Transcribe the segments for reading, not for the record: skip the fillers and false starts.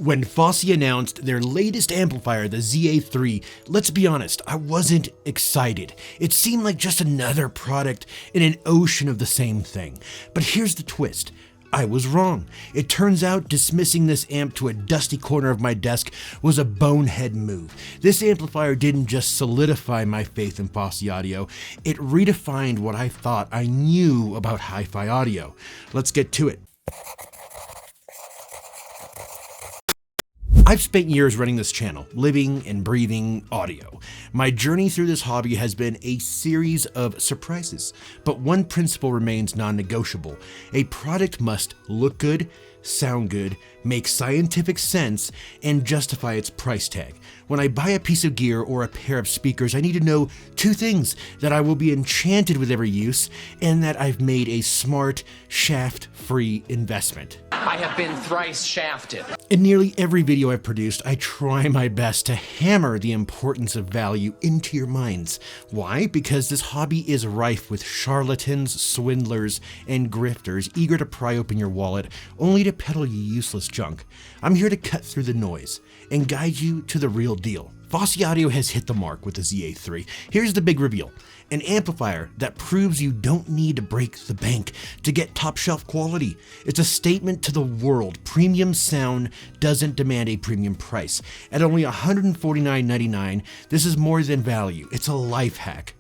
When Fosi announced their latest amplifier, the ZA3, let's be honest, I wasn't excited. It seemed like just another product in an ocean of the same thing. But here's the twist. I was wrong. It turns out dismissing this amp to a dusty corner of my desk was a bonehead move. This amplifier didn't just solidify my faith in Fosi Audio, it redefined what I thought I knew about HiFi audio. Let's get to it. I've spent years running this channel, living and breathing audio. My journey through this hobby has been a series of surprises, but one principle remains non-negotiable. A product must look good, sound good, make scientific sense, and justify its price tag. When I buy a piece of gear or a pair of speakers, I need to know two things: that I will be enchanted with every use, and that I've made a smart, shaft-free investment. I have been thrice shafted. In nearly every video I've produced, I try my best to hammer the importance of value into your minds. Why? Because this hobby is rife with charlatans, swindlers, and grifters eager to pry open your wallet only to peddle you useless junk. I'm here to cut through the noise and guide you to the real deal. Fosi Audio has hit the mark with the ZA3. Here's the big reveal: an amplifier that proves you don't need to break the bank to get top shelf quality. It's a statement to the world. Premium sound doesn't demand a premium price. At only $149.99, this is more than value. It's a life hack.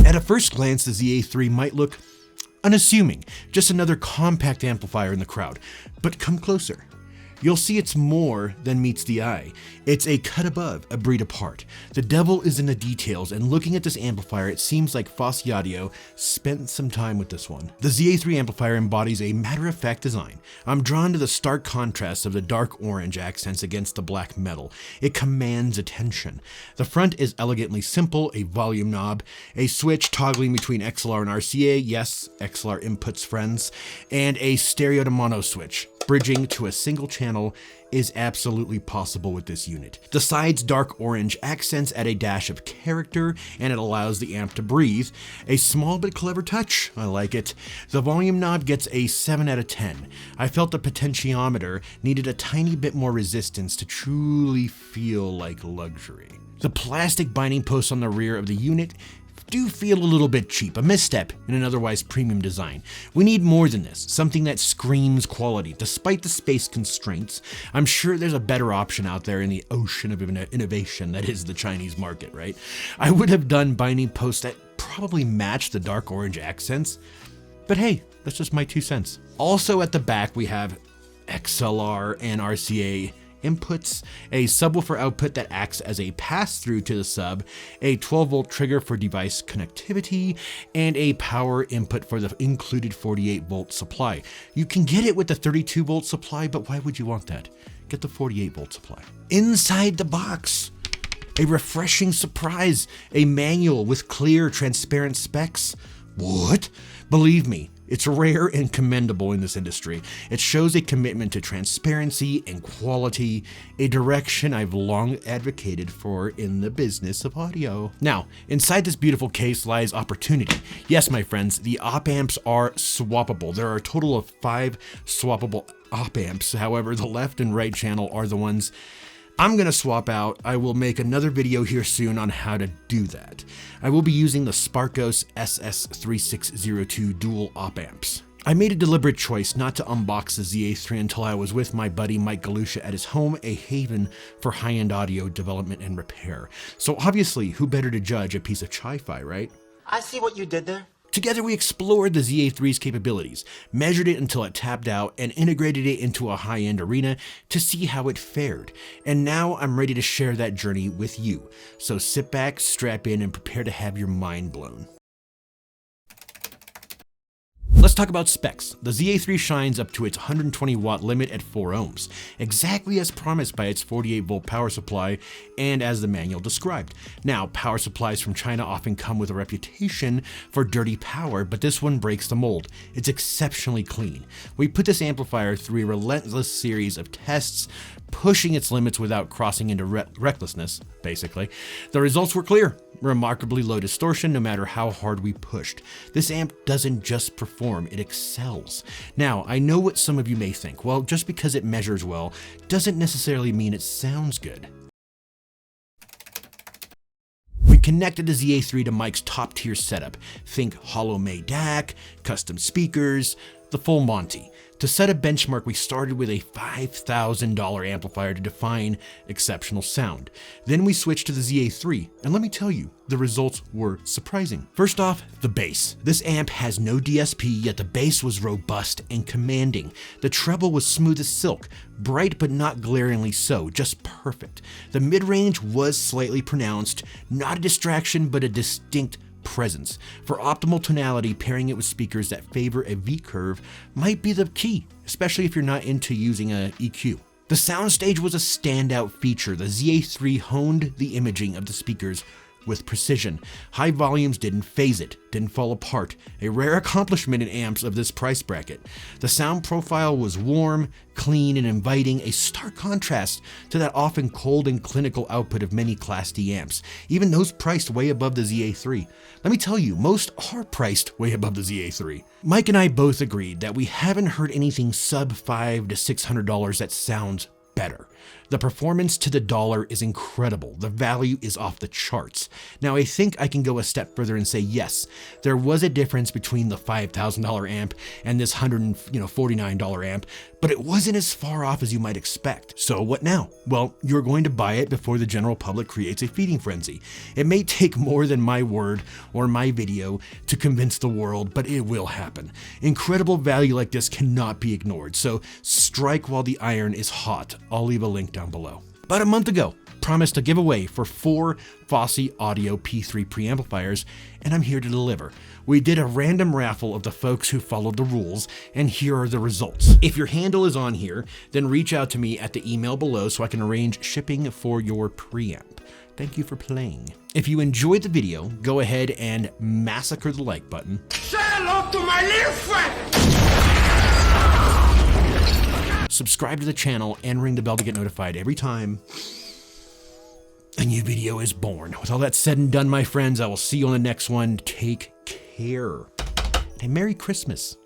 At a first glance, the ZA3 might look unassuming, just another compact amplifier in the crowd. But come closer. You'll see it's more than meets the eye. It's a cut above, a breed apart. The devil is in the details, and looking at this amplifier, it seems like Fosi Audio spent some time with this one. The ZA3 amplifier embodies a matter-of-fact design. I'm drawn to the stark contrast of the dark orange accents against the black metal. It commands attention. The front is elegantly simple: a volume knob, a switch toggling between XLR and RCA, yes, XLR inputs friends, and a stereo to mono switch. Bridging to a single channel is absolutely possible with this unit. The side's dark orange accents add a dash of character, and it allows the amp to breathe. A small but clever touch. I like it. The volume knob gets a 7 out of 10. I felt the potentiometer needed a tiny bit more resistance to truly feel like luxury. The plastic binding posts on the rear of the unit do feel a little bit cheap, a misstep in an otherwise premium design. We need more than this, something that screams quality. Despite the space constraints, I'm sure there's a better option out there in the ocean of innovation that is the Chinese market, right? I would have done binding posts that probably match the dark orange accents, but hey, that's just my 2 cents. Also at the back, we have XLR and RCA inputs, a subwoofer output that acts as a pass-through to the sub, a 12-volt trigger for device connectivity, and a power input for the included 48-volt supply. You can get it with the 32-volt supply, but why would you want that? Get the 48-volt supply. Inside the box, a refreshing surprise, a manual with clear, transparent specs. What? Believe me, it's rare and commendable in this industry. It shows a commitment to transparency and quality, a direction I've long advocated for in the business of audio. Now, inside this beautiful case lies opportunity. Yes, my friends, the op amps are swappable. There are a total of 5 swappable op amps. However, the left and right channel are the ones I'm gonna swap out. I will make another video here soon on how to do that. I will be using the Sparkos SS3602 dual op amps. I made a deliberate choice not to unbox the ZA3 until I was with my buddy Mike Galusha at his home, a haven for high-end audio development and repair. So obviously, who better to judge a piece of ChiFi, right? I see what you did there. Together we explored the ZA3's capabilities, measured it until it tapped out, and integrated it into a high-end arena to see how it fared. And now I'm ready to share that journey with you. So sit back, strap in, and prepare to have your mind blown. Let's talk about specs. The ZA3 shines up to its 120 watt limit at 4 ohms, exactly as promised by its 48 volt power supply and as the manual described. Now, power supplies from China often come with a reputation for dirty power, but this one breaks the mold. It's exceptionally clean. We put this amplifier through a relentless series of tests, pushing its limits without crossing into recklessness, basically. The results were clear. Remarkably low distortion no matter how hard we pushed. This amp doesn't just perform perform, it excels. Now, I know what some of you may think. Well, just because it measures well doesn't necessarily mean it sounds good. We connected the ZA3 to Mike's top tier setup. Think hollow May DAC, custom speakers, the full Monty. To set a benchmark, we started with a $5,000 amplifier to define exceptional sound. Then we switched to the ZA3, and let me tell you, the results were surprising. First off, the bass. This amp has no DSP, yet the bass was robust and commanding. The treble was smooth as silk, bright but not glaringly so, just perfect. The mid-range was slightly pronounced, not a distraction but a distinct presence. For optimal tonality, pairing it with speakers that favor a V-curve might be the key, especially if you're not into using a EQ. The soundstage was a standout feature. The ZA3 honed the imaging of the speakers with precision. High volumes didn't phase it, didn't fall apart, a rare accomplishment in amps of this price bracket. The sound profile was warm, clean, and inviting, a stark contrast to that often cold and clinical output of many Class D amps, even those priced way above the ZA3. Let me tell you, most are priced way above the ZA3. Mike and I both agreed that we haven't heard anything sub $500 to $600 that sounds better. The performance to the dollar is incredible. The value is off the charts. Now, I think I can go a step further and say, yes, there was a difference between the $5,000 amp and this $149 amp, but it wasn't as far off as you might expect. So what now? Well, you're going to buy it before the general public creates a feeding frenzy. It may take more than my word or my video to convince the world, but it will happen. Incredible value like this cannot be ignored, so strike while the iron is hot. I'll leave a link down below. About a month ago, promised a giveaway for 4 Fosi Audio P3 preamplifiers, and I'm here to deliver. We did a random raffle of the folks who followed the rules, and here are the results. If your handle is on here, then reach out to me at the email below so I can arrange shipping for your preamp. Thank you for playing. If you enjoyed the video, go ahead and massacre the like button. Say hello to my little friend! Subscribe to the channel and ring the bell to get notified every time a new video is born. With all that said and done, my friends, I will see you on the next one. Take care. And Merry Christmas.